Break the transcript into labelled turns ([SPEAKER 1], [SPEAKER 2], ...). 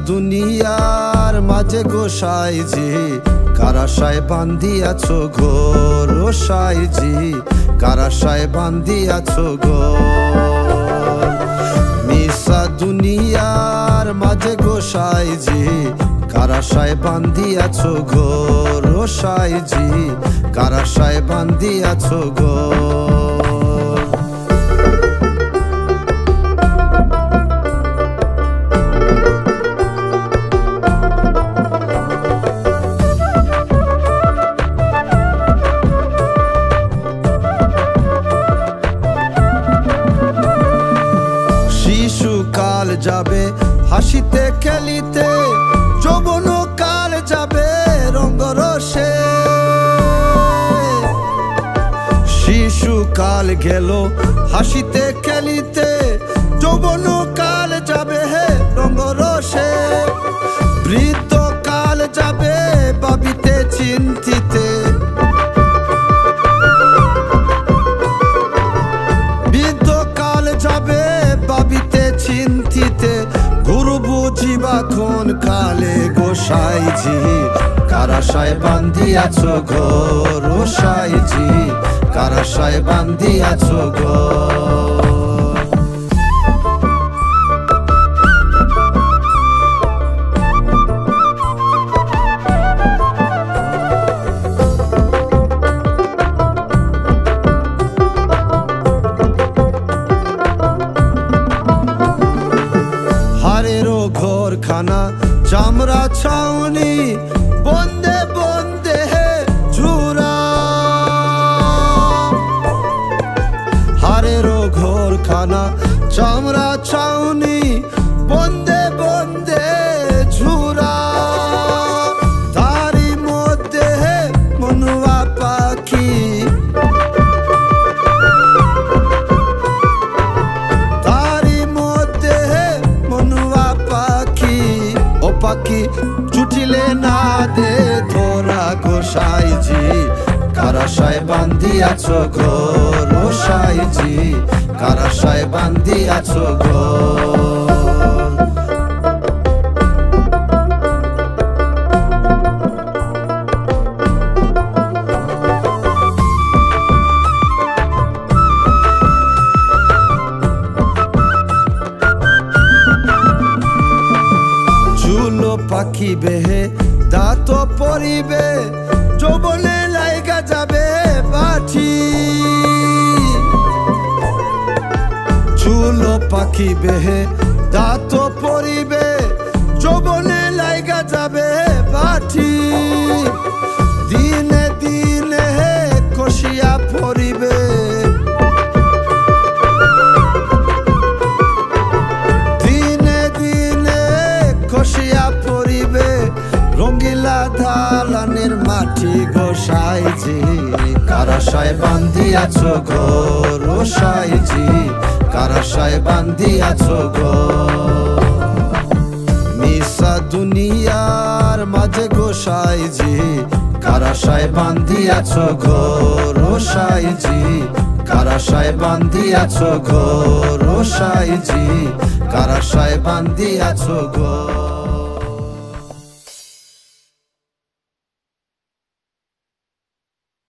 [SPEAKER 1] দুনিয়ার মাঝে গোসাইজি কারাশায় বান্ধিয়াছো ঘোর ও সাইজি কারাশায় বান্ধিয়াছো ঘোর মিশা দুনিয়ার মাঝে গোসাইজি কারাশায় বান্ধিয়াছো ঘোর ও সাইজি কারাশায় বান্ধিয়াছো ঘোর কাল যাবে হাসিতে খেলিতে যৌবন কাল যাবে রঙ্গরসে শিশু কাল গেল হাসিতে খেলিতে যৌবন কাল যাবে রঙ্গরসে বৃদ্ধ কাল যাবে ভাবিতে চিন্তিতে বৃদ্ধ কাল যাবে ভাবিতে চিন্তিতে গুরু বুঝিবা কোন কালে গোসাইজি কারাশায় বান্ধিয়াছো ঘোর ও সাইজি কারাশায় বান্ধিয়াছো ঘোর ঘরখানা চামড়া ছাউনি বন্দে বন্দে ঝুরা হারেরও ঘরখানা চামড়া ছাউনি বন্দে বন্দে ঝুরা তারি মধ্যে মনুয়া পাখি পাখি ছুটিলে না দে তোরা গোসাইজি কারাশায় বান্ধিয়াছো ঘোর ও সাইজি কারাশায় বান্ধিয়াছো ঘোর পাখি বেহে দাঁত পরিবে যৌবনে লাইগা যাবে পাঠি চুলো পাখি বেহে দাঁত পরিবে যৌবনে লাইগা যাবে পাঠি দিনে দিনে কষিয়া পরিবে রঙ্গিলা ধালানের মাটি গোসাইজি কারাশায় বান্ধিয়াছো ঘোর ও সাইজি কারাশায় বান্ধিয়াছো ঘোর মিশা দুনিয়ার মাঝে গোসাইজি কারাশায় বান্ধিয়াছো ঘোর ও সাইজি কারাশায় বান্ধিয়াছো ঘোর ও সাইজি কারাশায় বান্ধিয়াছো ঘোর।